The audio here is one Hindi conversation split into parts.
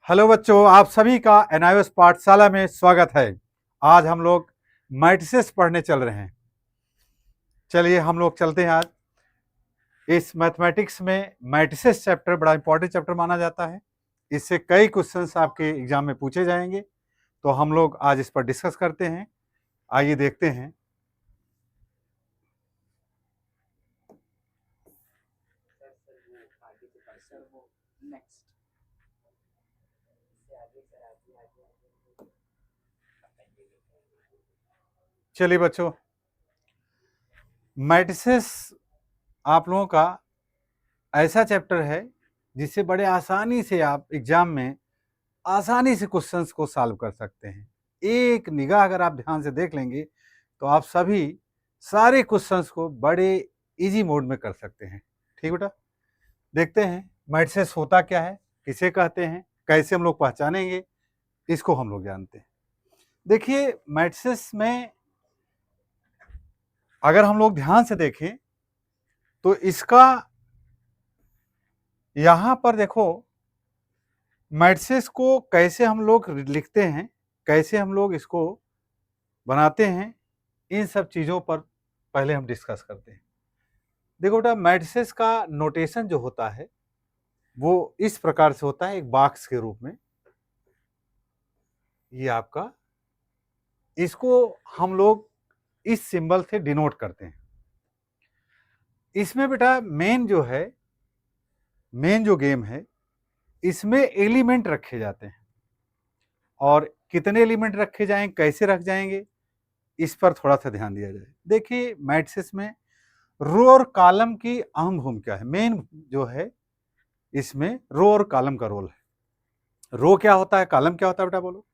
हेलो बच्चों, आप सभी का एनआईओएस पाठशाला में स्वागत है। आज हम लोग मैट्रिसेस पढ़ने चल रहे हैं। चलिए हम लोग चलते हैं। आज इस मैथमेटिक्स में मैट्रिसेस चैप्टर बड़ा इंपॉर्टेंट चैप्टर माना जाता है। इससे कई क्वेश्चंस आपके एग्जाम में पूछे जाएंगे, तो हम लोग आज इस पर डिस्कस करते हैं। आइए देखते हैं। चलिए बच्चों, मैट्रिसेस आप लोगों का ऐसा चैप्टर है जिससे बड़े आसानी से आप एग्जाम में आसानी से क्वेश्चंस को सॉल्व कर सकते हैं। एक निगाह अगर आप ध्यान से देख लेंगे तो आप सभी सारे क्वेश्चंस को बड़े इजी मोड में कर सकते हैं। ठीक बेटा, देखते हैं मैट्रिसेस होता क्या है, किसे कहते हैं, कैसे हम लोग पहचानेंगे, इसको हम लोग जानते हैं। देखिए मैट्रिसेस में अगर हम लोग ध्यान से देखें तो इसका यहाँ पर देखो, मैट्रिसेस को कैसे हम लोग लिखते हैं, कैसे हम लोग इसको बनाते हैं, इन सब चीज़ों पर पहले हम डिस्कस करते हैं। देखो बेटा, मैट्रिसेस का नोटेशन जो होता है वो इस प्रकार से होता है, एक बॉक्स के रूप में। ये आपका, इसको हम लोग इस सिंबल से डिनोट करते हैं। इसमें बेटा मेन जो गेम है, इसमें एलिमेंट रखे जाते हैं, और कितने एलिमेंट रखे जाएं, कैसे रख जाएंगे, इस पर थोड़ा सा ध्यान दिया जाए। देखिए मैट्रिसेस में रो और कॉलम की अहम भूमिका है। मेन जो है इसमें रो और कॉलम का रोल है। रो क्या होता है, कॉलम क्या होता है बेटा बोलो?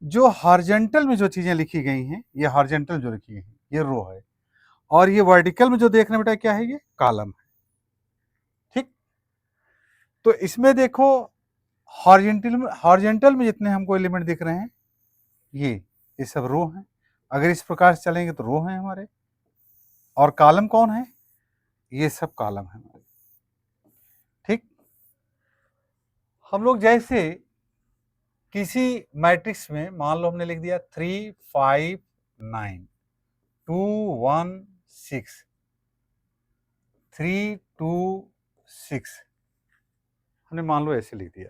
जो हॉरिजॉन्टल में जो चीजें लिखी गई हैं, ये हॉरिजॉन्टल जो लिखी गई हैं ये रो है, और ये वर्टिकल में जो देख रहे हैं बेटा क्या है, ये कॉलम है। ठीक, तो इसमें देखो हॉरिजॉन्टल में जितने हमको एलिमेंट दिख रहे हैं ये सब रो हैं। अगर इस प्रकार से चलेंगे तो रो हैं हमारे, और कॉलम कौन है, ये सब कॉलम है हमारे। ठीक, हम लोग जैसे किसी मैट्रिक्स में मान लो हमने लिख दिया 3 5 9 2 1 6 3 2 6, हमने मान लो ऐसे लिख दिया।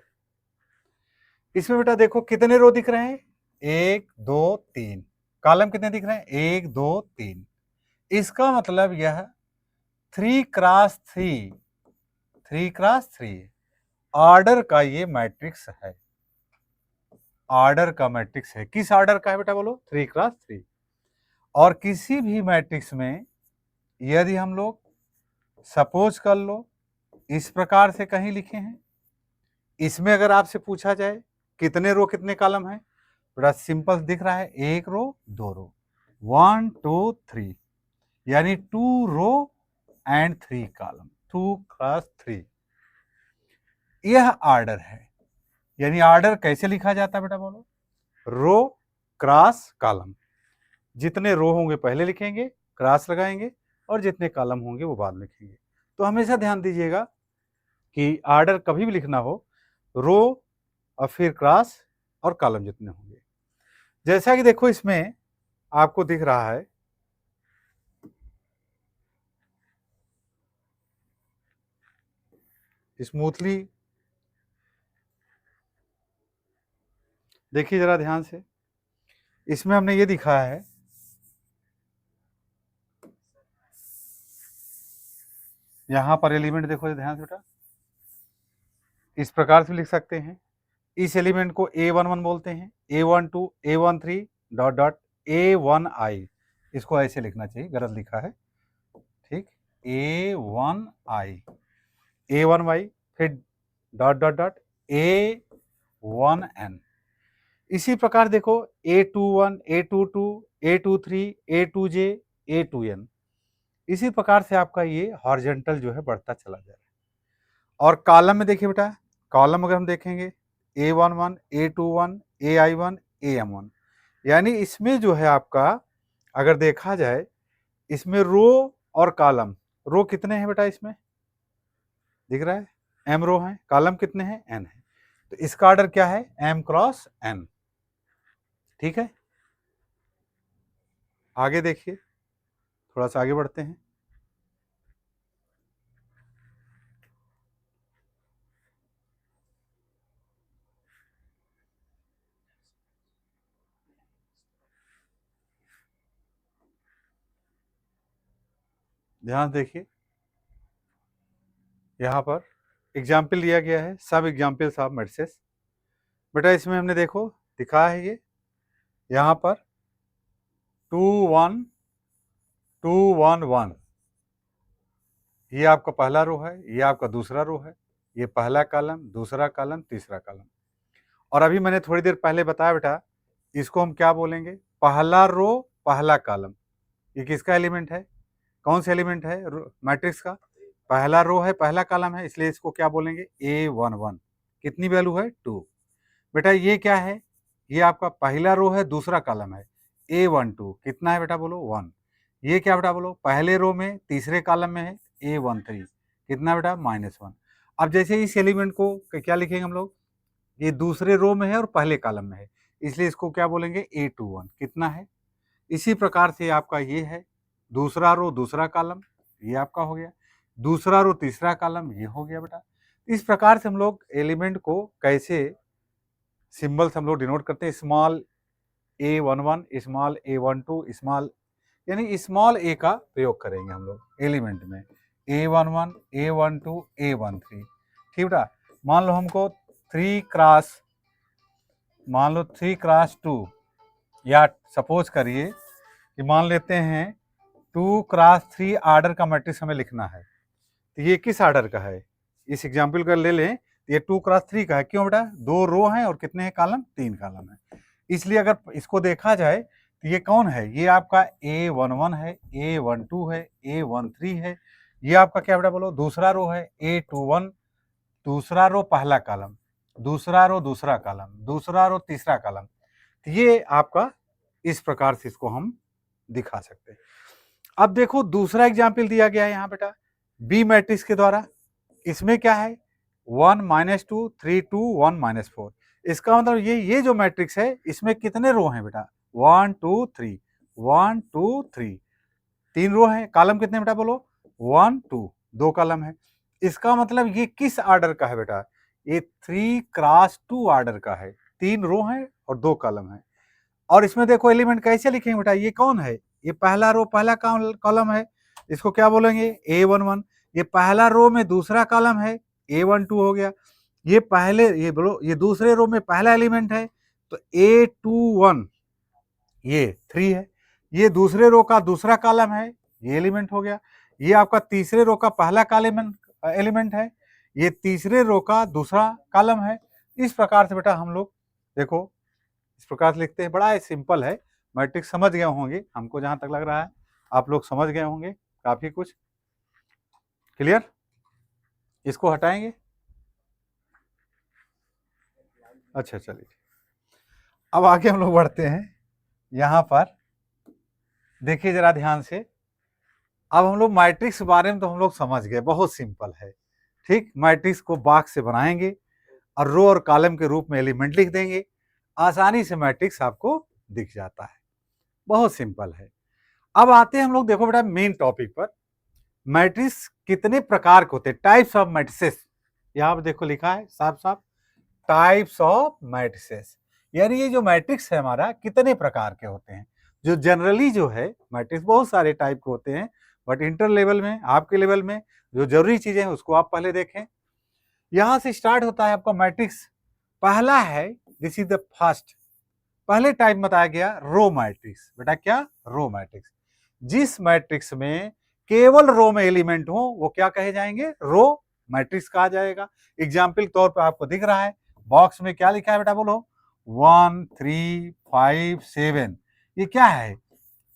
इसमें बेटा देखो कितने रो दिख रहे हैं, 1 2 3। कॉलम कितने दिख रहे हैं, 1 2 3। इसका मतलब यह 3 क्रॉस 3 ऑर्डर का ये मैट्रिक्स है। ऑर्डर का मैट्रिक्स है। किस ऑर्डर का है बेटा बोलो? 3 क्रॉस 3। और किसी भी मैट्रिक्स में यदि हम लोग सपोज कर लो इस प्रकार से कहीं लिखे हैं, इसमें अगर आपसे पूछा जाए कितने रो कितने कॉलम है, बड़ा सिंपल दिख रहा है, 1 रो 2 रो, 1 2 3, यानी 2 रो एंड 3 कॉलम, 2 क्रॉस 3। यह ऑर्डर है। यानी ऑर्डर कैसे लिखा जाता है बेटा बोलो? रो क्रॉस कॉलम। जितने रो होंगे पहले लिखेंगे, क्रॉस लगाएंगे, और जितने कॉलम होंगे वो बाद में लिखेंगे। तो हमेशा ध्यान दीजिएगा कि ऑर्डर कभी भी लिखना हो, रो और फिर क्रॉस और कॉलम जितने होंगे। जैसा कि देखो इसमें आपको दिख रहा है, स्मूथली देखिए जरा ध्यान से। इसमें हमने ये दिखाया है, यहां पर एलिमेंट देखो ध्यान से बेटा, इस प्रकार से लिख सकते हैं। इस एलिमेंट को A11 बोलते हैं, A12 A13 dot dot A1I, इसको ऐसे लिखना चाहिए, गलत लिखा है। ठीक, A1I A1Y, फिर डॉट डॉट डॉट A1N। इसी प्रकार देखो A21 A22 A23 A2J A2N। इसी प्रकार से आपका ये हॉरिजॉन्टल जो है बढ़ता चला जाएगा। और कॉलम में देखिए बेटा, कॉलम अगर हम देखेंगे A11 A21 AI1 AM1, यानी इसमें जो है आपका अगर देखा जाए, इसमें रो और कॉलम, रो कितने हैं बेटा इसमें दिख रहा है, M रो हैं, कॉलम कितने हैं, N है। तो इसका ऑर्डर क्या है, m क्रॉस n। ठीक है, आगे देखिए, थोड़ा सा आगे बढ़ते हैं। ध्यान देखिए, यहाँ पर एग्जाम्पल दिया गया है, सब एग्जाम्पल्स ऑफ मैट्रिसेस। बेटा इसमें हमने देखो दिखा है ये, यहाँ पर 2 1 2 1 1, ये आपका पहला रो है, ये आपका दूसरा रो है, ये पहला कॉलम, दूसरा कॉलम, तीसरा कॉलम। और अभी मैंने थोड़ी देर पहले बताया बेटा, इसको हम क्या बोलेंगे, पहला रो पहला कॉलम। ये किसका एलिमेंट है, कौन सा एलिमेंट है मैट्रिक्स का, पहला रो है पहला कॉलम है, इसलिए इसको क्या बोलेंगे, A11। कितनी वैल्यू है, 2। बेटा ये क्या है, ये आपका पहला रो है दूसरा कॉलम है, A12 कितना है बेटा बोलो, 1। ये क्या बेटा बोलो, पहले रो में तीसरे कॉलम में है A13 कितना बेटा, -1। अब जैसे इस एलिमेंट को क्या लिखेंगे हम लोग, ये दूसरे रो में है और पहले कॉलम में है, इसलिए इसको क्या बोलेंगे, A21 कितना है। इसी प्रकार से आपका ये है, दूसरा रो दूसरा कॉलम, ये आपका हो गया, दूसरा रो तीसरा कॉलम, ये हो गया बेटा। इस प्रकार से हम लोग एलिमेंट को कैसे सिंबल्स हम लोग डिनोट करते हैं, small A11, small A12, small, यानी स्मॉल ए का प्रयोग करेंगे हम लोग एलिमेंट में, A11, A12, A13। ठीक बेटा, मान लो हमको 3 क्रॉस, मान लो 3 क्रॉस 2, या सपोज करिए कि मान लेते हैं 2 क्रॉस 3 ऑर्डर का मैट्रिक्स हमें लिखना है। तो ये किस ऑर्डर का है, इस एग्जाम्पल का ले लें, ये 2 क्रॉस 3 का है। क्यों बेटा, 2 रो हैं और कितने हैं कॉलम, 3 कॉलम है, इसलिए अगर इसको देखा जाए तो ये कौन है, ये आपका A11 है, A12 है, A13 है, ये आपका क्या बेटा बोलो, दूसरा रो है A21, दूसरा रो पहला कॉलम, दूसरा रो दूसरा कॉलम, दूसरा रो तीसरा कॉलम। तो ये आपका इस प्रकार से इसको हम दिखा सकते हैं। अब देखो दूसरा एग्जाम्पल दिया गया है यहाँ बेटा, बी मैट्रिक्स के द्वारा। इसमें क्या है, 1 -2 3 2 1 -4। इसका मतलब ये जो मैट्रिक्स है इसमें कितने रो हैं बेटा, 1 2 3 1 2 3, 3 रो हैं, कॉलम कितने बेटा बोलो, 1 2, 2 कॉलम है। इसका मतलब ये किस ऑर्डर का है बेटा, ये 3 क्रॉस 2 ऑर्डर का है, 3 रो हैं और 2 कॉलम है। और इसमें देखो एलिमेंट कैसे लिखेंगे बेटा, ये कौन है, ये पहला रो पहला कॉलम है, इसको क्या बोलेंगे, A11। ये पहला रो में दूसरा कॉलम है, A12 हो गया। ये पहले, ये बोलो ये दूसरे रो में पहला एलिमेंट है, तो A21 ये 3 है। ये दूसरे रो का दूसरा कॉलम है, ये एलिमेंट हो गया। ये आपका तीसरे रो का पहला कॉलम एलिमेंट है, ये तीसरे रो का दूसरा कॉलम है। इस प्रकार से बेटा हम लोग देखो इस प्रकार से लिखते हैं, बड़ा सिंपल है। मैट्रिक्स समझ गए होंगे, हमको जहां तक लग रहा है आप लोग समझ गए होंगे काफी कुछ। क्लियर, इसको हटाएंगे, अच्छा चलिए अब आगे हम लोग बढ़ते हैं। यहाँ पर देखिए जरा ध्यान से, अब हम लोग मैट्रिक्स के बारे में तो हम लोग समझ गए, बहुत सिंपल है। ठीक, मैट्रिक्स को बॉक्स से बनाएंगे और रो और कॉलम के रूप में एलिमेंट लिख देंगे, आसानी से मैट्रिक्स आपको दिख जाता है, बहुत सिंपल है। अब आते हैं हम लोग देखो बेटा मेन टॉपिक पर, मैट्रिक्स कितने प्रकार के होते हैं, टाइप्स ऑफ मैट्रिसेस। यहाँ पर देखो लिखा है साफ साफ, टाइप्स ऑफ मैट्रिसेस, यानी ये जो मैट्रिक्स है हमारा कितने प्रकार के होते हैं। जो जनरली जो है मैट्रिक्स बहुत सारे टाइप के होते हैं, बट इंटर लेवल में आपके लेवल में जो जरूरी चीजें हैं उसको आप पहले देखें। यहां से स्टार्ट होता है आपका मैट्रिक्स, पहला है, दिस इज द फर्स्ट, पहले टाइप बताया गया रो मैट्रिक्स। बेटा क्या, रो मैट्रिक्स। जिस मैट्रिक्स में केवल रो में एलिमेंट हो वो क्या कहे जाएंगे, रो मैट्रिक्स कहा जाएगा। एग्जाम्पल तौर पर आपको दिख रहा है बॉक्स में क्या लिखा है बेटा बोलो, 1 3 5 7, ये क्या है,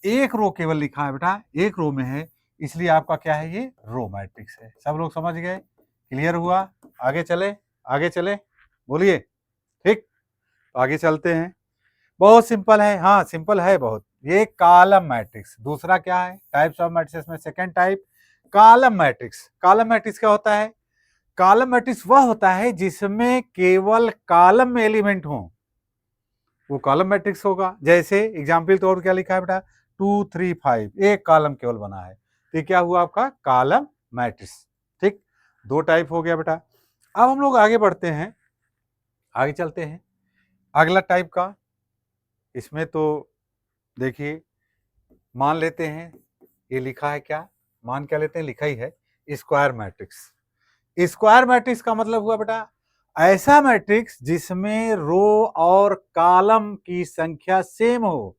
एक रो केवल लिखा है बेटा, एक रो में है, इसलिए आपका क्या है, ये रो मैट्रिक्स है। सब लोग समझ गए, क्लियर हुआ, आगे चले, आगे चले, बोलिए। ठीक, आगे चलते हैं, बहुत सिंपल है, हाँ सिंपल है बहुत। ये कॉलम मैट्रिक्स, दूसरा क्या है टाइप्स ऑफ मैट्रिक्स में, second type column matrix. Column matrix क्या होता है, कॉलम मैट्रिक्स वह होता है जिसमें केवल कॉलम में एलिमेंट हो, वो कॉलम मैट्रिक्स होगा। जैसे एग्जाम्पल तौर क्या लिखा है बेटा, 2 3 5, एक कॉलम केवल बना है, तो ये क्या हुआ आपका कॉलम मैट्रिक्स। ठीक, दो टाइप हो गया बेटा। अब हम लोग आगे बढ़ते हैं, आगे चलते हैं अगला टाइप का। इसमें तो देखिए मान लेते हैं, ये लिखा है क्या, मान क्या लेते हैं, लिखा ही है स्क्वायर मैट्रिक्स। स्क्वायर मैट्रिक्स का मतलब हुआ बेटा ऐसा मैट्रिक्स जिसमें रो और कॉलम की संख्या सेम हो,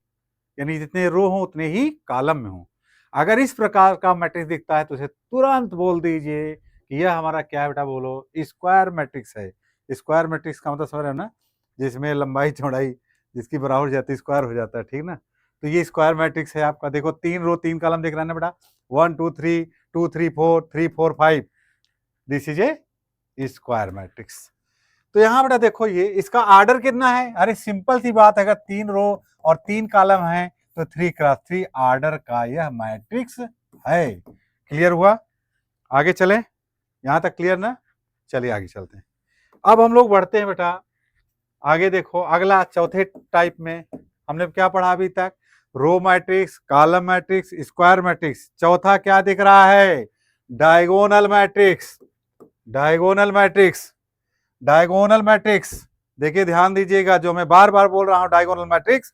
यानी जितने रो हो उतने ही कॉलम में हो। अगर इस प्रकार का मैट्रिक्स दिखता है तो उसे तुरंत बोल दीजिए कि यह हमारा क्या है बेटा, बोलो स्क्वायर मैट्रिक्स है। स्क्वायर मैट्रिक्स का मतलब समझ रहे हो ना, जिसमें लंबाई चौड़ाई जिसकी बराबर हो जाती है स्क्वायर हो जाता है, ठीक ना। तो ये स्क्वायर मैट्रिक्स है आपका। देखो 3 रो 3 कॉलम दिख रहा है ना बेटा, 1 2 3 2 3 4 3 4 5, this is a square matrix. तो यहाँ बेटा देखो ये इसका आर्डर कितना है, अरे सिंपल सी बात है, अगर 3 रो और 3 कॉलम है तो 3 क्रॉस 3 आर्डर का यह मैट्रिक्स है। क्लियर हुआ, आगे चले, यहां तक क्लियर ना, चलिए आगे चलते हैं। अब हम लोग बढ़ते हैं बेटा आगे। देखो अगला चौथे टाइप में हमने क्या पढ़ा अभी तक, row matrix, column matrix, square matrix. चौथा क्या दिख रहा है, diagonal matrix. Diagonal matrix, diagonal matrix देखिए ध्यान दीजिएगा, जो मैं बार बार बोल रहा हूं डायगोनल मैट्रिक्स।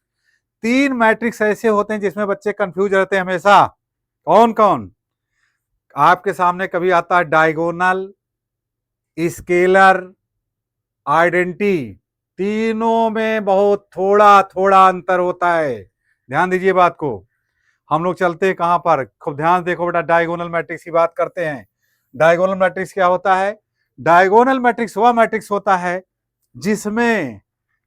3 मैट्रिक्स ऐसे होते हैं जिसमें बच्चे कंफ्यूज रहते हैं हमेशा। कौन कौन, आपके सामने कभी आता है डायगोनल, स्केलर, आइडेंटी। तीनों में बहुत थोड़ा थोड़ा अंतर होता है, ध्यान दीजिए बात को। हम लोग चलते हैं कहां पर, खूब ध्यान देखो बेटा, डायगोनल मैट्रिक्स की बात करते हैं। डायगोनल मैट्रिक्स क्या होता है, डायगोनल मैट्रिक्स वह मैट्रिक्स होता है जिसमें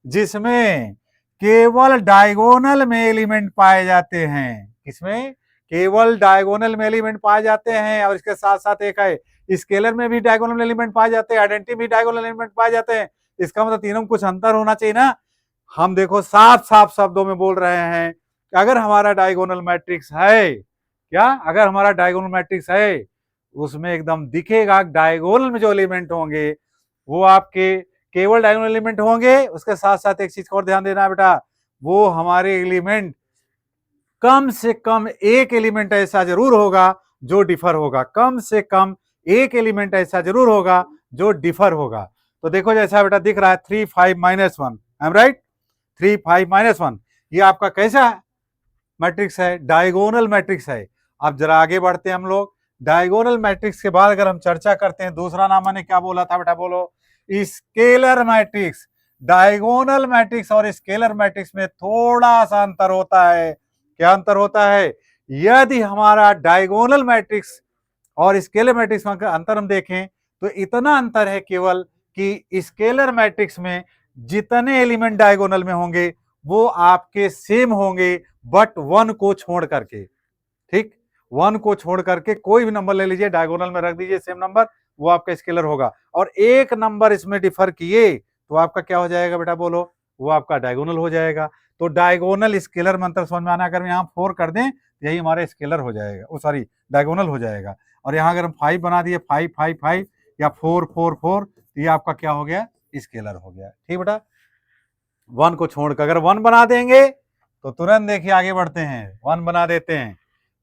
जिसमें केवल डायगोनल में एलिमेंट पाए जाते हैं। किसमें, केवल डायगोनल में एलिमेंट पाए जाते हैं, और इसके साथ साथ एक है स्केलर में भी डायगोनल एलिमेंट पाए जाते हैं, आइडेंटिटी भी डायगोनल एलिमेंट पाए जाते हैं। इसका मतलब तीनों में कुछ अंतर होना चाहिए ना। हम देखो साफ साफ शब्दों में बोल रहे हैं कि अगर हमारा डायगोनल मैट्रिक्स है, क्या अगर हमारा डायगोनल मैट्रिक्स है, उसमें एकदम दिखेगा डायगोनल में जो एलिमेंट होंगे वो आपके केवल डायगोनल एलिमेंट होंगे। उसके साथ साथ एक चीज और ध्यान देना बेटा, वो हमारे एलिमेंट कम से कम एक एलिमेंट ऐसा जरूर होगा जो डिफर होगा, कम से कम एक एलिमेंट ऐसा जरूर होगा जो डिफर होगा। तो देखो जैसा बेटा दिख रहा है 3 5 -1, आई एम राइट, 3 5 -1, ये आपका कैसा मैट्रिक्स है, डायगोनल मैट्रिक्स है। अब जरा आगे बढ़ते हैं हम लोग, डायगोनल मैट्रिक्स के बाद अगर हम चर्चा करते हैं, दूसरा नाम मैंने क्या बोला था बेटा, बोलो स्केलर मैट्रिक्स। डायगोनल मैट्रिक्स और स्केलर मैट्रिक्स में थोड़ा सा अंतर होता है। क्या अंतर होता है, यदि हमारा डायगोनल मैट्रिक्स और स्केलर मैट्रिक्स में अंतर हम देखें तो इतना अंतर है केवल कि स्केलर मैट्रिक्स में जितने एलिमेंट डायगोनल में होंगे वो आपके सेम होंगे, बट 1 को छोड़ करके। ठीक, 1 को छोड़ करके कोई भी नंबर ले लीजिए, डायगोनल में रख दीजिए सेम नंबर, वो आपका स्केलर होगा। और एक नंबर इसमें डिफर किए तो आपका क्या हो जाएगा बेटा, बोलो, वो आपका डायगोनल हो जाएगा। तो डायगोनल स्केलर में अंतर समझ में आना, अगर यहाँ 4 कर दें यही हमारा स्केलर हो जाएगा, वो सॉरी डायगोनल हो जाएगा। और यहाँ अगर हम 5 बना दिए, 5 5 5 या 4 4 4, तो ये आपका क्या हो गया, स्केलर हो गया। ठीक बेटा, 1 को छोड़कर अगर 1 बना देंगे तो तुरंत देखिए आगे बढ़ते हैं, 1 बना देते हैं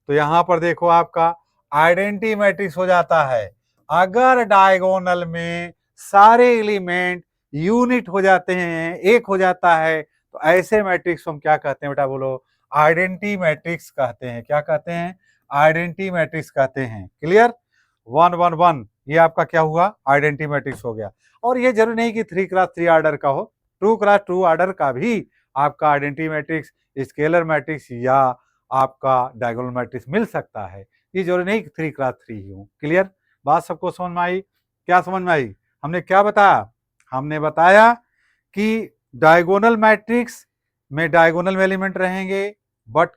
तो यहां पर देखो आपका आइडेंटिटी मैट्रिक्स हो जाता है। अगर डायगोनल में सारे एलिमेंट यूनिट हो जाते हैं, एक हो जाता है, तो ऐसे मैट्रिक्स हम क्या कहते हैं बेटा, बोलो, आइडेंटिटी मैट्रिक्स कहते हैं। क्या कहते हैं, आइडेंटिटी मैट्रिक्स कहते हैं। क्लियर, 1 1 1, ये आपका क्या हुआ, आइडेंटिटी मैट्रिक्स हो गया। और ये जरूरी नहीं कि 3 क्रॉस 3 ऑर्डर का हो, 2 क्रॉस 2 ऑर्डर का भी आपका आइडेंटिटी मैट्रिक्स, स्केलर मैट्रिक्स या आपका डायगोनल मैट्रिक्स मिल सकता है। ये जरूरी नहीं कि 3 क्रॉस 3 ही हो। क्लियर, बात सबको समझ में आई, क्या समझ में आई, हमने क्या बताया, हमने बताया कि डायगोनल मैट्रिक्स में डायगोनल में एलिमेंट रहेंगे, बट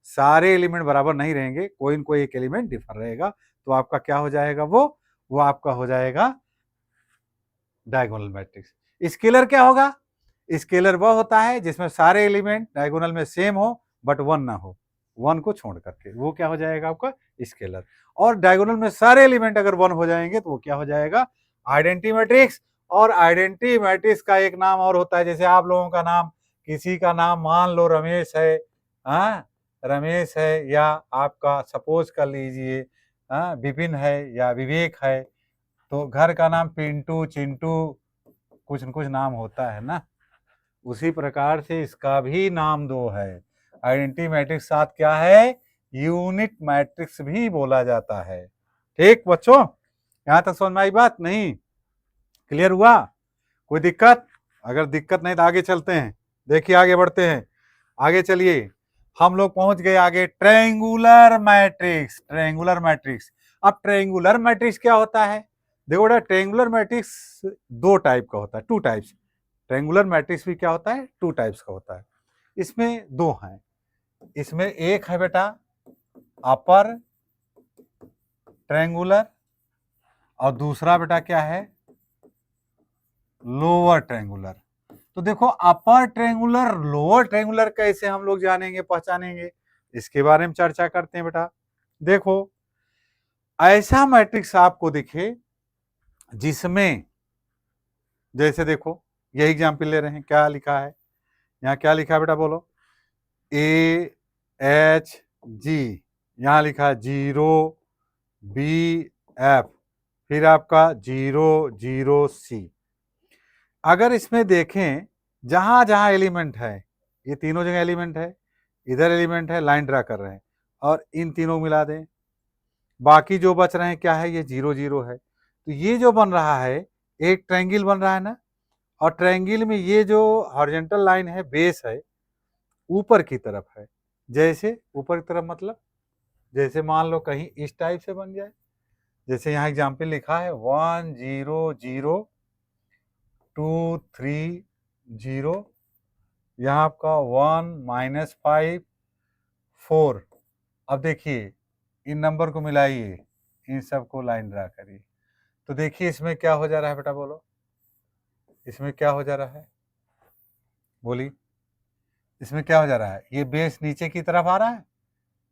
सारे एलिमेंट बराबर नहीं रहेंगे, कोई न कोई एक एलिमेंट डिफर रहेगा, तो आपका क्या हो जाएगा, वो आपका हो जाएगा डायगोनल मैट्रिक्स। स्केलर क्या होगा, स्केलर वह होता है जिसमें सारे एलिमेंट डायगोनल में सेम हो बट 1 ना हो, 1 को छोड़ करके, वो क्या हो जाएगा आपका स्केलर। और डायगोनल में सारे एलिमेंट अगर 1 हो जाएंगे तो वो क्या हो जाएगा, आइडेंटिटी मैट्रिक्स। और आइडेंटिटी मैट्रिक्स का एक नाम और होता है, जैसे आप लोगों का नाम, किसी का नाम मान लो रमेश है, हाँ रमेश है, या आपका सपोज कर लीजिए विपिन है या विवेक है, तो घर का नाम पिंटू, चिंटू, कुछ न कुछ नाम होता है ना। उसी प्रकार से इसका भी नाम दो है। आइडेंटिटी मैट्रिक्स साथ क्या है, यूनिट मैट्रिक्स भी बोला जाता है। ठीक बच्चों, यहां तक समझ में आई बात? नहीं, क्लियर हुआ? कोई दिक्कत? अगर दिक्कत नहीं तो आगे चलते हैं। देखिए आगे बढ़ते हैं, आगे चलिए। हम लोग पहुंच गए आगे, ट्रायंगुलर मैट्रिक्स। ट्रायंगुलर मैट्रिक्स, अब ट्रायंगुलर मैट्रिक्स क्या होता है? देखो बेटा, ट्रायंगुलर मैट्रिक्स दो टाइप का होता है, टू टाइप्स। ट्रायंगुलर मैट्रिक्स भी क्या होता है, टू टाइप्स का होता है। इसमें दो हैं। इसमें एक है बेटा अपर ट्रायंगुलर, और दूसरा बेटा क्या है, लोअर ट्रायंगुलर। तो देखो, अपर ट्रायंगुलर लोअर ट्रायंगुलर कैसे हम लोग जानेंगे, पहचानेंगे, इसके बारे में चर्चा करते हैं बेटा। देखो, ऐसा मैट्रिक्स आपको दिखे जिसमें, जैसे देखो ये एग्जाम्पल ले रहे हैं, क्या लिखा है यहाँ, क्या लिखा है बेटा बोलो, ए एच जी, यहाँ लिखा है 0 बी एफ, फिर आपका 0 0 सी। अगर इसमें देखें, जहां जहां एलिमेंट है, ये तीनों जगह एलिमेंट है, इधर एलिमेंट है, लाइन ड्रा कर रहे हैं, और इन तीनों को मिला दें, बाकी जो बच रहे हैं क्या है, ये 0 0 है। तो ये जो बन रहा है, एक ट्रायंगल बन रहा है ना, और ट्रायंगल में ये जो हॉरिजॉन्टल लाइन है, बेस है, ऊपर की तरफ है। जैसे ऊपर की तरफ मतलब, जैसे मान लो कहीं इस टाइप से बन जाए, जैसे यहाँ एग्जाम्पल लिखा है 1 0 0 2 3 0, यहाँ आपका 1 -5 4। अब देखिए इन नंबर को मिलाइए, इन सबको लाइन ड्रा करिए, तो देखिए इसमें क्या हो जा रहा है बेटा बोलो, इसमें क्या हो जा रहा है, बोलिए, इसमें क्या हो जा रहा है, ये बेस नीचे की तरफ आ रहा है,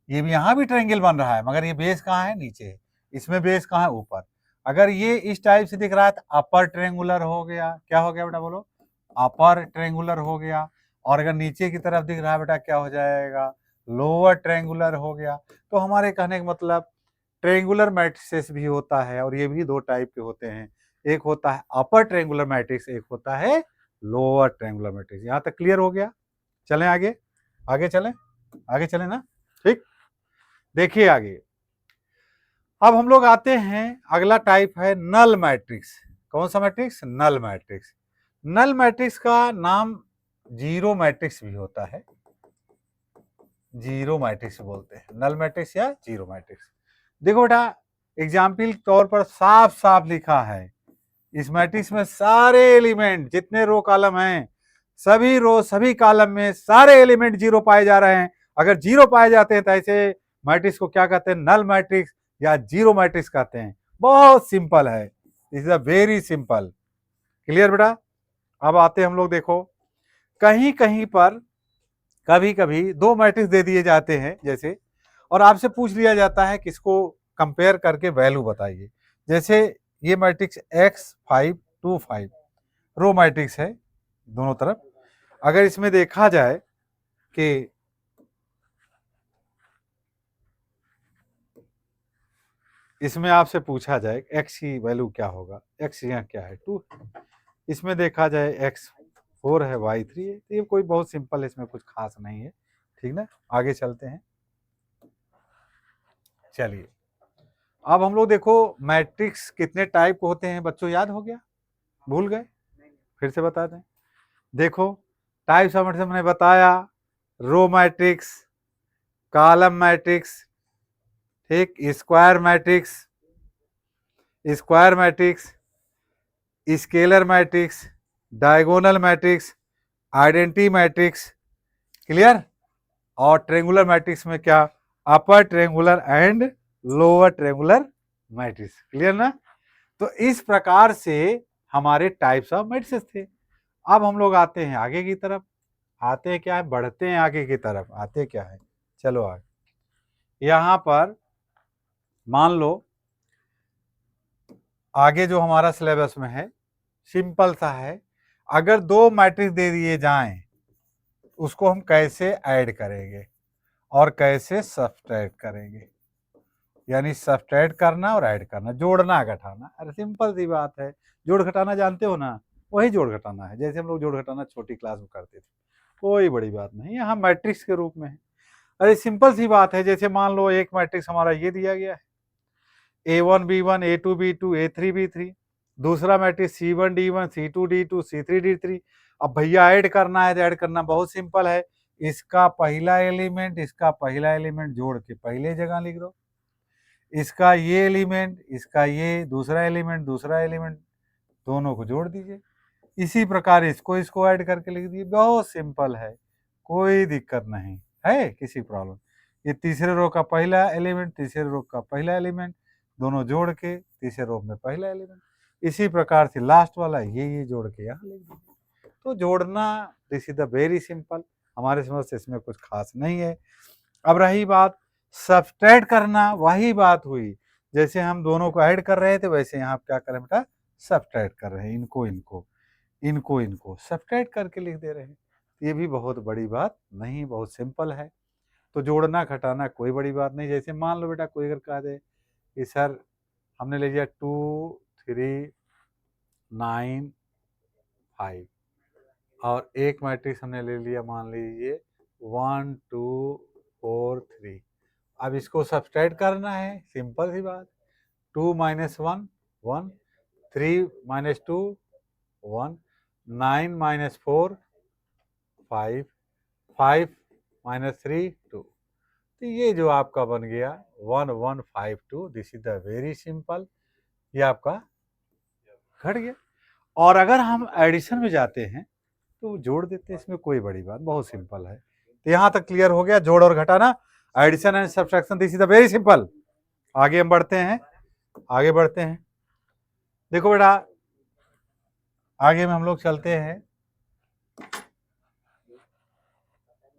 ये भी यहाँ भी ट्रायंगल बन रहा है, मगर ये बेस कहाँ है, नीचे। इसमें बेस कहाँ है, ऊपर। अगर ये इस टाइप से दिख रहा है तो अपर ट्रायंगुलर हो गया। क्या हो गया बेटा बोलो, अपर ट्रायंगुलर हो गया। और अगर नीचे की तरफ दिख रहा है बेटा, क्या हो जाएगा, लोअर ट्रायंगुलर हो गया। तो हमारे कहने का मतलब, ट्रायंगुलर मैट्रिसेस भी होता है, और ये भी दो टाइप के होते हैं, एक होता है अपर ट्रायंगुलर मैट्रिक्स, एक होता है लोअर ट्रायंगुलर मैट्रिक्स। यहाँ तक क्लियर हो गया? चलें आगे, आगे चलें, आगे चलें ना, ठीक। देखिए आगे, अब हम लोग आते हैं, अगला टाइप है नल मैट्रिक्स। कौन सा matrix, null matrix. Null matrix का नाम जीरो मैट्रिक्स भी होता है, जीरो मैट्रिक्स बोलते हैं, नल मैट्रिक्स या जीरो मैट्रिक्स। देखो बेटा, एग्जाम्पल तौर पर साफ साफ लिखा है, इस मैट्रिक्स में सारे एलिमेंट, जितने रो कॉलम हैं, सभी रो सभी कॉलम में सारे एलिमेंट जीरो पाए जा रहे हैं। अगर जीरो पाए जाते हैं तो ऐसे मैट्रिक्स को क्या कहते हैं, नल मैट्रिक्स या जीरो मैट्रिक्स कहते हैं। बहुत सिंपल है, is a very simple. Clear बेटा? अब आते हम लोग, देखो कहीं कहीं पर कभी कभी दो मैट्रिक्स दे दिए जाते हैं जैसे, और आपसे पूछ लिया जाता है कि इसको कंपेयर करके वैल्यू बताइए। जैसे ये मैट्रिक्स X5 2 5 रो मैट्रिक्स है दोनों तरफ। अगर इसमें देखा जाए कि इसमें आपसे पूछा जाए x की वैल्यू क्या होगा, x यहाँ क्या है 2, इसमें देखा जाए x4 है y3 है, तो ये कोई बहुत सिंपल है, इसमें कुछ खास नहीं है, ठीक ना। आगे चलते हैं, चलिए अब हम लोग देखो मैट्रिक्स कितने टाइप के होते हैं, बच्चों याद हो गया, भूल गए? फिर से बता दें। देखो टाइप्स ऑफ मैट्रिक्स मैंने बताया, रो मैट्रिक्स, कॉलम मैट्रिक्स, ठीक, square matrix, square matrix, scalar matrix, diagonal matrix, identity matrix. Clear? और ट्रायंगुलर मैट्रिक्स में क्या, upper triangular and lower triangular matrix. Clear ना? तो इस प्रकार से हमारे टाइप्स ऑफ मैट्रिक्स थे। अब हम लोग आते हैं आगे की तरफ, आते हैं क्या है, बढ़ते हैं आगे की तरफ, आते क्या है, चलो आगे। यहां पर मान लो आगे जो हमारा सिलेबस में है सिंपल सा है, अगर दो मैट्रिक्स दे दिए जाएं उसको हम कैसे ऐड करेंगे और कैसे सब्ट्रैक्ट करेंगे, यानी सब्ट्रैक्ट करना और ऐड करना, जोड़ना घटाना। अरे सिंपल सी बात है, जोड़ घटाना जानते हो ना, वही जोड़ घटाना है जैसे हम लोग जोड़ घटाना छोटी क्लास में करते थे, कोई बड़ी बात नहीं, यहाँ मैट्रिक्स के रूप में है। अरे सिंपल सी बात है, जैसे मान लो एक मैट्रिक्स हमारा ये दिया गया है, A1 B1 A2 B2 A3 B3, दूसरा matrix C1 D1 C2 D2 C3 D3। अब भैया ऐड करना है तो ऐड करना बहुत सिंपल है, इसका पहला एलिमेंट इसका पहला एलिमेंट जोड़ के पहले जगह लिख दो, इसका ये एलिमेंट इसका ये दूसरा एलिमेंट दोनों को जोड़ दीजिए, इसी प्रकार इसको ऐड करके लिख दीजिए, बहुत सिंपल है, कोई दिक्कत नहीं है किसी प्रॉब्लम। ये तीसरे रो का पहला एलिमेंट तीसरे रो का पहला एलिमेंट दोनों जोड़ के तीसरे रो में पहला एलिमेंट, इसी प्रकार से लास्ट वाला ये जोड़ के यहाँ लिख दीजिए। तो जोड़ना this is the very simple, हमारे समझ से इसमें कुछ खास नहीं है। अब रही बात सब्ट्रैक्ट करना, वही बात हुई जैसे हम दोनों को ऐड कर रहे थे वैसे यहाँ क्या करें बेटा, सब्ट्रैक्ट कर रहे हैं, इनको सब्ट्रैक्ट करके लिख दे रहे हैं। ये भी बहुत बड़ी बात नहीं, बहुत सिंपल है। तो जोड़ना घटाना कोई बड़ी बात नहीं। जैसे मान लो बेटा कोई अगर कह दे कि सर हमने ले लिया 2 3 9 5 और एक मैट्रिक्स हमने ले लिया मान लीजिए 1 2 4 3, अब इसको सब्ट्रैक्ट करना है, सिंपल सी बात, 2 - 1 1, 3 - 2 1, 9 - 4 5, 5 - 3 2। तो ये जो आपका बन गया 1152, this is the very simple, ये आपका घट गया। और अगर हम एडिशन में जाते हैं तो जोड़ देते हैं, इसमें कोई बड़ी बात, बहुत सिंपल है। तो यहाँ तक क्लियर हो गया, जोड़ और घटाना, addition and subtraction, this is the very simple. आगे हम बढ़ते हैं, देखो बेटा आगे में हम लोग चलते हैं,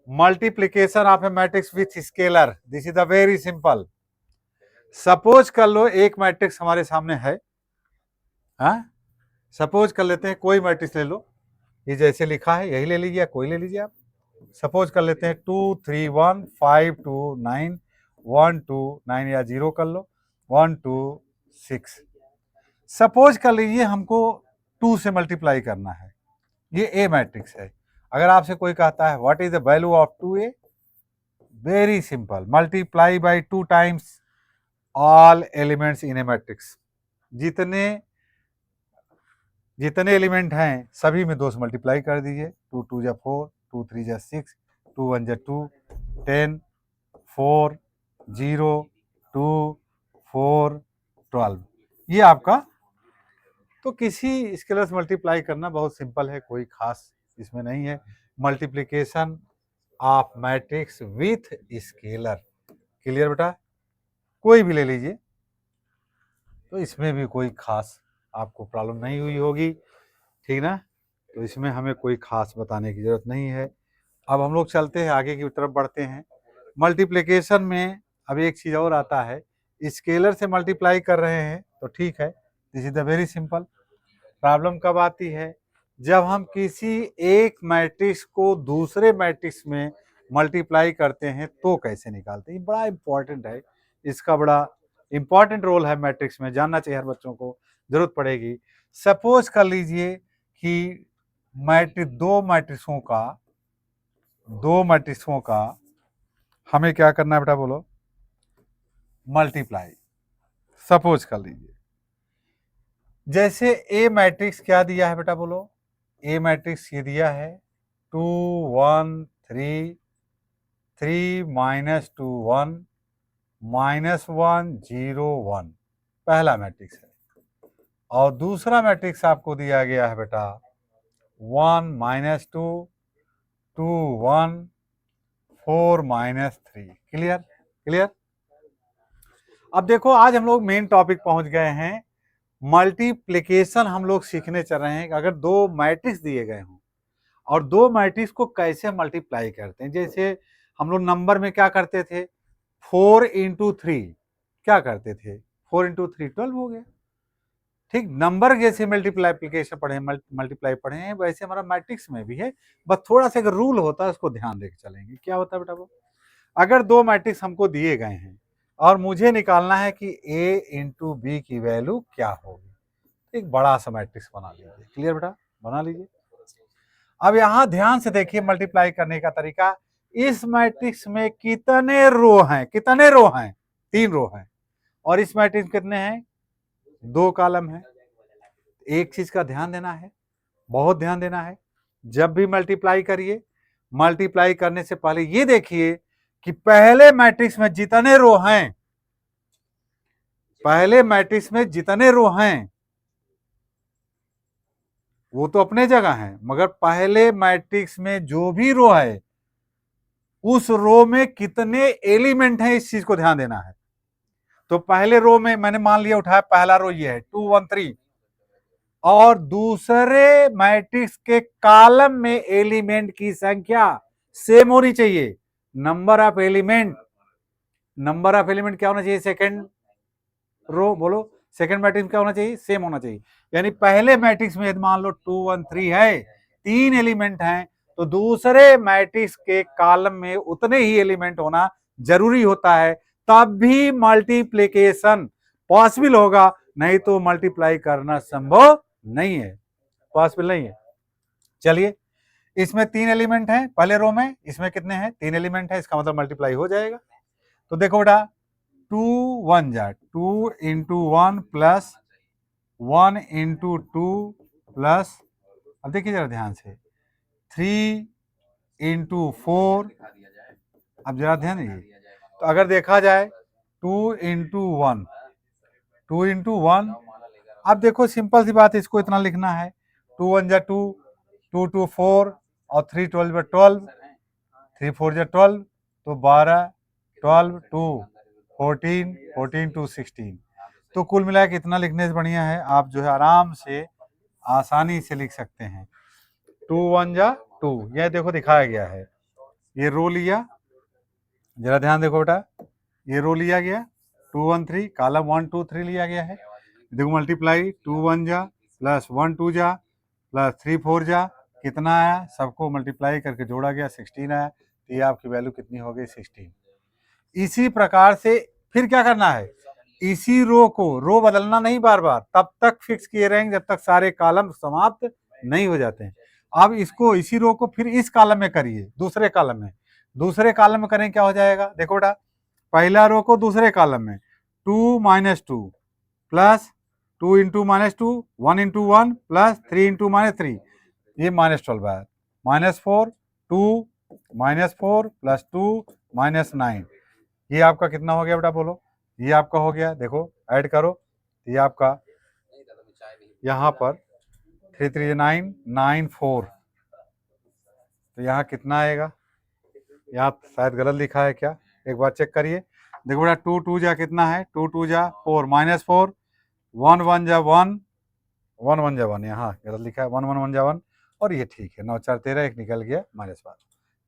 multiplication of A matrix with scalar, this is the very simple. Suppose कर लो एक मैट्रिक्स हमारे सामने है, हाँ सपोज कर लेते हैं कोई मैट्रिक्स ले लो, ये जैसे लिखा है यही ले लीजिए, कोई ले लीजिए आप। सपोज कर लेते हैं 2 3 1 5 2 9 1 2 9 या 0 कर लो 1 2 6। सपोज कर लीजिए हमको 2 से मल्टीप्लाई करना है, ये ए मैट्रिक्स है। अगर आपसे कोई कहता है what is the value of 2a, very simple, multiply by 2 times all elements in A matrix, जितने एलिमेंट हैं सभी में 2 से मल्टीप्लाई कर दीजिए, 2 2 जा 4 2 3 जा 6 2 1 जा 2 10 4 0 2 4 12, ये आपका। तो किसी स्केलर से मल्टीप्लाई करना बहुत सिंपल है, कोई खास इसमें नहीं है। Multiplication of matrix with scalar, clear बेटा, कोई भी ले लीजिए, तो इसमें भी कोई खास आपको प्रॉब्लम नहीं हुई होगी, ठीक ना। तो इसमें हमें कोई खास बताने की जरूरत नहीं है। अब हम लोग चलते हैं आगे की तरफ बढ़ते हैं। मल्टीप्लिकेशन में अब एक चीज़ और आता है, स्केलर से मल्टीप्लाई कर रहे हैं तो ठीक है, this is the very simple. Problem कब आती है, जब हम किसी एक मैट्रिक्स को दूसरे मैट्रिक्स में मल्टीप्लाई करते हैं तो कैसे निकालते हैं, ये बड़ा इंपॉर्टेंट है, इसका बड़ा इंपॉर्टेंट रोल है मैट्रिक्स में, जानना चाहिए हर बच्चों को, जरूरत पड़ेगी। सपोज कर लीजिए कि दो मैट्रिक्सों का हमें क्या करना है बेटा बोलो, मल्टीप्लाई। सपोज कर लीजिए जैसे ए मैट्रिक्स क्या दिया है बेटा बोलो, ए मैट्रिक्स ये दिया है 2 1 3 3 -2 1 -1 0 1, पहला मैट्रिक्स है। और दूसरा मैट्रिक्स आपको दिया गया है बेटा 1 -2 2 1 4 -3, क्लियर। अब देखो आज हम लोग मेन टॉपिक पहुंच गए हैं, मल्टीप्लिकेशन हम लोग सीखने चल रहे हैं कि अगर दो मैट्रिक्स दिए गए हों और दो मैट्रिक्स को कैसे मल्टीप्लाई करते हैं। जैसे हम लोग नंबर में क्या करते थे, 4 × 3 क्या करते थे, 4 × 3 12 हो गया, ठीक, नंबर जैसे मल्टीप्लाइकेशन पढ़े मल्टीप्लाई पढ़े हैं वैसे हमारा मैट्रिक्स में भी है, बस थोड़ा सा अगर रूल होता है उसको ध्यान देके चलेंगे। क्या होता है बेटा वो, अगर दो मैट्रिक्स हमको दिए गए हैं और मुझे निकालना है कि ए इंटू बी की वैल्यू क्या होगी, एक बड़ा सा मैट्रिक्स बना लीजिए। क्लियर बेटा, बना लीजिए। अब यहां ध्यान से देखिए मल्टीप्लाई करने का तरीका, इस मैट्रिक्स में कितने रो हैं, कितने रो हैं, 3 रो हैं, और इस मैट्रिक्स में कितने हैं, 2 कॉलम है। एक चीज का ध्यान देना है, बहुत ध्यान देना है, जब भी मल्टीप्लाई करिए, मल्टीप्लाई करने से पहले ये देखिए कि पहले मैट्रिक्स में जितने रो हैं, पहले मैट्रिक्स में जितने रो हैं वो तो अपने जगह हैं, मगर पहले मैट्रिक्स में जो भी रो है उस रो में कितने एलिमेंट हैं, इस चीज को ध्यान देना है। तो पहले रो में मैंने मान लिया उठाया, पहला रो ये है 2 1 3, और दूसरे मैट्रिक्स के कॉलम में एलिमेंट की संख्या सेम होनी चाहिए। Number of element, number of element क्या होना चाहिए, सेकंड रो बोलो, सेकंड मैट्रिक्स क्या होना चाहिए, सेम होना चाहिए। यानी पहले मैट्रिक्स में मान लो 2 1 3 है, 3 एलिमेंट हैं, तो दूसरे मैट्रिक्स के कॉलम में उतने ही एलिमेंट होना जरूरी होता है, तब भी मल्टीप्लिकेशन पॉसिबल होगा, नहीं तो मल्टीप्लाई करना संभव नहीं है, पॉसिबल नहीं है। चलिए, इसमें 3 एलिमेंट हैं पहले रो में, इसमें कितने हैं, 3 एलिमेंट है, इसका मतलब मल्टीप्लाई हो जाएगा। तो देखो बेटा, 2 1 जा 2 इंटू 1 प्लस 1 इंटू 2 प्लस, अब देखिए जरा ध्यान से, 3 इंटू 4, अब जरा ध्यान दीजिए, तो अगर देखा जाए 2 इंटू 1, 2 इंटू 1, अब देखो सिंपल सी बात है, इसको इतना लिखना है, 2 1 जा 2, 2 2 4, और 3 12 जा 12, 3 4 जा 12, तो 12, 12 2 14, 14 2 16। तो कुल मिला के इतना लिखने से बढ़िया है आप जो है आराम से आसानी से लिख सकते हैं। 2 1 जा 2, यह देखो दिखाया गया है, ये रो लिया, जरा ध्यान देखो बेटा, ये रो लिया गया, 2 1 3, कॉलम 1 2 3 लिया गया है। देखो मल्टीप्लाई, 2 1 जा प्लस 1 2 जा प्लस 3 4 जा, कितना आया, सबको मल्टीप्लाई करके जोड़ा गया, 16 आया। तो ये आपकी वैल्यू कितनी हो गई, 16। इसी प्रकार से फिर क्या करना है, इसी रो को, रो बदलना नहीं बार बार, तब तक फिक्स किए रहेंगे जब तक सारे कॉलम समाप्त नहीं हो जाते हैं। अब इसको, इसी रो को फिर इस कॉलम में करिए, दूसरे कॉलम में, दूसरे कॉलम में करें क्या हो जाएगा, देखो बेटा, पहला रो को दूसरे कॉलम में 2 - 2 plus 2 into -2, 1 into 1 plus 3 into -3, ये -12 है, -4 2 -4 प्लस 2 -9, ये आपका कितना हो गया बेटा बोलो, ये आपका हो गया, देखो ऐड करो, ये आपका यहाँ पर 3 3 9 9 4, तो यहाँ कितना आएगा, यहाँ शायद गलत लिखा है क्या, एक बार चेक करिए। देखो बेटा 2 2 जा कितना है, 2 2 जा 4, -4, 1 1 जा 1, 1 1 जा 1, यहाँ गलत लिखा है, 1 1 1 जा 1, और ये ठीक है, 9 4 13, एक निकल गया -12,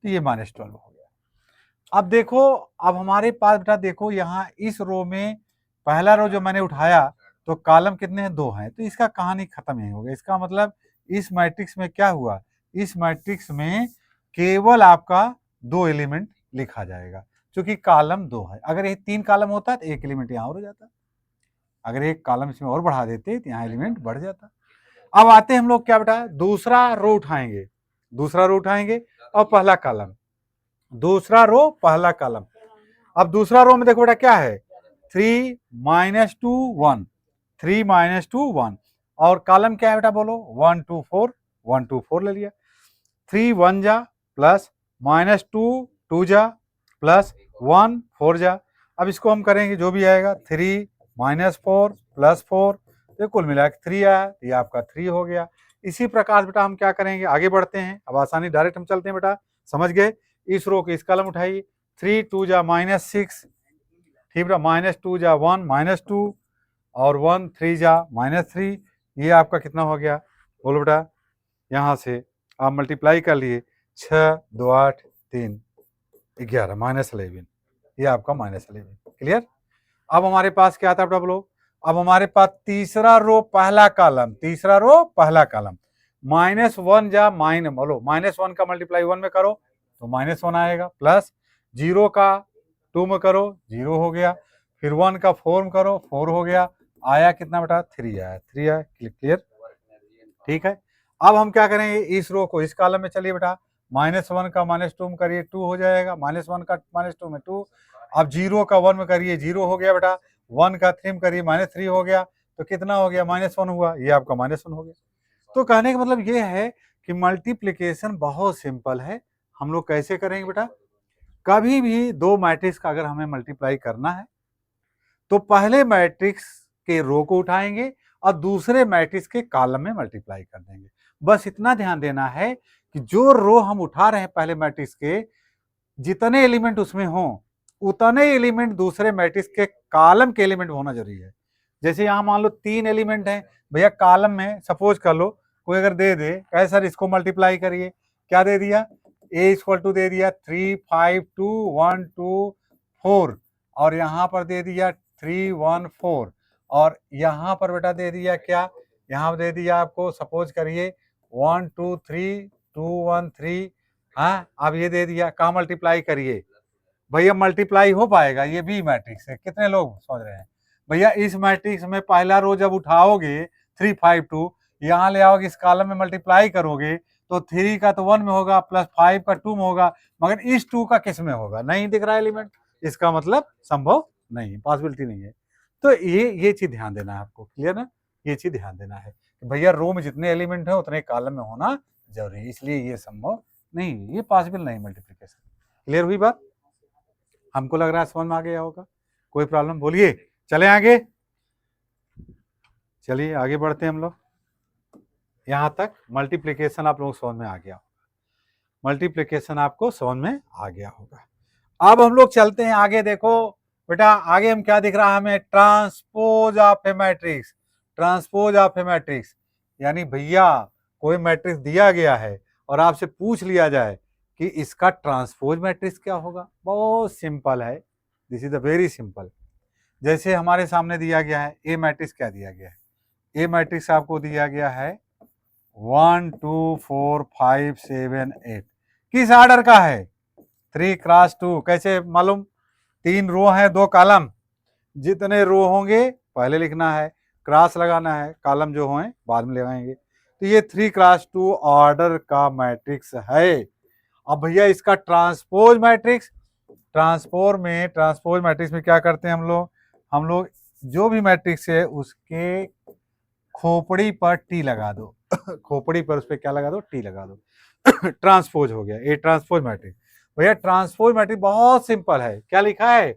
तो ये -12 हो गया। अब देखो, अब हमारे पास बेटा देखो यहाँ इस रो में पहला रो जो मैंने उठाया तो कॉलम कितने हैं, 2 हैं, तो इसका कहानी खत्म नहीं हो गया। इसका मतलब इस मैट्रिक्स में क्या हुआ, इस मैट्रिक्स में केवल आपका 2 एलिमेंट लिखा जाएगा, क्योंकि कॉलम 2 है। अगर ये 3 कॉलम होता तो 1 एलिमेंट यहाँ और हो जाता, अगर एक कॉलम इसमें और बढ़ा देते तो यहाँ एलिमेंट बढ़ जाता। अब आते हैं हम लोग क्या बेटा, दूसरा रो उठाएंगे, दूसरा रो उठाएंगे और पहला कॉलम, दूसरा रो पहला कॉलम। अब दूसरा रो में देखो बेटा क्या है, 3 -2 1, 3 -2 1, और कॉलम क्या है बेटा बोलो, 1 2 4, 1 2 4 ले लिया, 3 1 जा प्लस -2 2 जा प्लस 1 4 जा। अब इसको हम करेंगे जो भी आएगा, 3 -4 प्लस 4, तो कुल मिला के 3 आया, ये आपका 3 हो गया। इसी प्रकार बेटा हम क्या करेंगे, आगे बढ़ते हैं, अब आसानी डायरेक्ट हम चलते हैं बेटा, समझ गए। इस रो के इस कॉलम उठाइए, 3 2 जा -6, ठीक बेटा, -2 जा 1 -2, और 1 3 जा -3, ये आपका कितना हो गया बोलो बेटा, यहाँ से आप मल्टीप्लाई कर लिए, 6 2 8 3 11 -11, ये आपका -11। क्लियर। अब हमारे पास क्या था बेटा बोलो, अब हमारे पास तीसरा रो पहला कॉलम, तीसरा रो पहला कॉलम, -1 या बोलो -1 का मल्टीप्लाई 1 में करो तो -1 आएगा, प्लस 0 का 2 में करो 0 हो गया, फिर 1 का 4 में करो 4 हो गया, आया कितना बेटा 3 आया, 3 आया। क्लियर, ठीक है। अब हम क्या करेंगे, इस रो को इस कॉलम में, चलिए बेटा -1 का -2 में करिए 2 हो जाएगा, -1 का -2 में 2, अब 0 का 1 में करिए 0 हो गया बेटा, 1 का 3 में करिए -3 हो गया, तो कितना हो गया -1 हुआ, ये आपका -1 हो गया। तो कहने का मतलब ये है कि मल्टीप्लिकेशन बहुत सिंपल है। हम लोग कैसे करेंगे बेटा, कभी भी दो मैट्रिक्स का अगर हमें मल्टीप्लाई करना है तो पहले मैट्रिक्स के रो को उठाएंगे और दूसरे मैट्रिक्स के कॉलम में मल्टीप्लाई कर देंगे। बस इतना ध्यान देना है कि जो रो हम उठा रहे हैं पहले मैट्रिक्स के, जितने एलिमेंट उसमें हों उतने एलिमेंट दूसरे मैट्रिक्स के कॉलम के एलिमेंट होना जरूरी है। जैसे यहाँ मान लो 3 एलिमेंट हैं भैया कॉलम में, सपोज कर लो कोई अगर दे दे कहे सर इसको मल्टीप्लाई करिए, क्या दे दिया, a इक्वल टू दे दिया 3 5 2 1 2 4, और यहाँ पर दे दिया 3 1 4, और यहाँ पर बेटा दे दिया क्या, यहाँ पर दे दिया आपको सपोज करिए 1 2 3 2 1 3, हाँ अब ये दे दिया, कहाँ मल्टीप्लाई करिए भैया, मल्टीप्लाई हो पाएगा, ये बी मैट्रिक्स है। कितने लोग सोच रहे हैं भैया इस मैट्रिक्स में पहला रो जब उठाओगे 3 5 2, यहाँ ले आओगे इस कॉलम में मल्टीप्लाई करोगे तो 3 का तो 1 में होगा, प्लस 5 का 2 में होगा, मगर इस 2 का किस में होगा, नहीं दिख रहा एलिमेंट, इसका मतलब संभव नहीं, पॉसिबिलिटी नहीं है। तो ये चीज ध्यान देना है आपको, क्लियर ना, ये चीज ध्यान देना है कि भैया रो में जितने एलिमेंट है उतने कॉलम में होना जरूरी है, इसलिए ये संभव नहीं, ये पॉसिबल नहीं मल्टीप्लिकेशन। क्लियर हुई बात, हमको लग रहा है समझ में आ गया होगा, कोई प्रॉब्लम, बोलिए चले आगे, चलिए आगे बढ़ते हैं हम लोग। यहां तक मल्टीप्लिकेशन आप लोग समझ में आ गया, मल्टीप्लिकेशन आपको समझ में आ गया होगा। अब हम लोग चलते हैं आगे, देखो बेटा आगे हम क्या दिख रहा है हमें, transpose of A matrix, transpose of A matrix, यानी भैया कोई मैट्रिक्स दिया गया है और आपसे पूछ लिया जाए कि इसका ट्रांसपोज मैट्रिक्स क्या होगा, बहुत सिंपल है, this is a very simple. जैसे हमारे सामने दिया गया है ए मैट्रिक्स, क्या दिया गया है, ए मैट्रिक्स आपको दिया गया है 1 2 4 5 7 8, किस ऑर्डर का है, 3 क्रॉस 2, कैसे मालूम, 3 रो है 2 कॉलम, जितने रो होंगे पहले लिखना है, क्रॉस लगाना है, कॉलम जो हों बाद में लगाएंगे, तो ये 3 क्रॉस 2 ऑर्डर का मैट्रिक्स है। अब भैया इसका ट्रांसपोज मैट्रिक्स, ट्रांसपोज मैट्रिक्स में क्या करते हैं हम लोग जो भी मैट्रिक्स है उसके खोपड़ी पर टी लगा दो खोपड़ी पर उस पर क्या लगा दो, टी लगा दो ट्रांसपोज हो गया, ये ट्रांसपोज मैट्रिक्स। भैया ट्रांसपोज मैट्रिक्स बहुत सिंपल है, क्या लिखा है,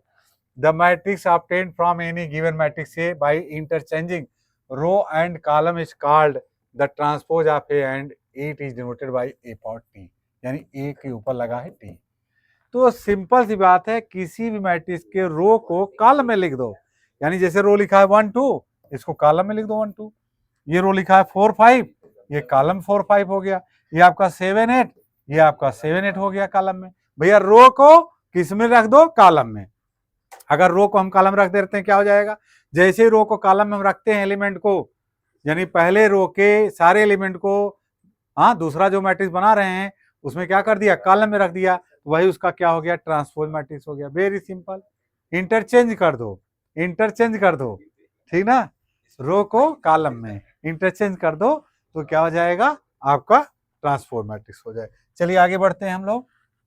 the matrix obtained from any given matrix A by interchanging row and column is called the transpose of A and it is denoted by A power T, यानी ए के ऊपर लगा है टी। तो सिंपल सी बात है, किसी भी मैट्रिक्स के रो को कॉलम में लिख दो, यानी जैसे रो लिखा है 1 2, इसको कॉलम में लिख दो 1 2, ये रो लिखा है 4 5, ये कॉलम 4 5 हो गया, ये आपका 7 8, ये आपका 7 8 हो गया कॉलम में। भैया रो को किस में रख दो, कॉलम में। अगर रो को हम कॉलम रख देते हैं क्या हो जाएगा, जैसे रो को कॉलम में हम रखते हैं एलिमेंट को, यानी पहले रो के सारे एलिमेंट को, हाँ दूसरा जो मैट्रिक्स बना रहे हैं उसमें क्या कर दिया, कॉलम में रख दिया, तो वही उसका क्या हो गया, ट्रांसपोज मैट्रिक्स हो गया, वेरी सिंपल। इंटरचेंज कर दो, इंटरचेंज कर दो, ठीक ना, रो को कॉलम में इंटरचेंज कर दो तो क्या हो जाएगा, आपका ट्रांसपोज मैट्रिक्स हो जाए। चलिए आगे बढ़ते हैं हम लोग,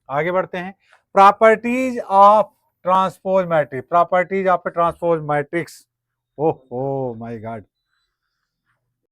आगे बढ़ते हैं, properties of transpose matrix, properties of transpose matrix, oh my God,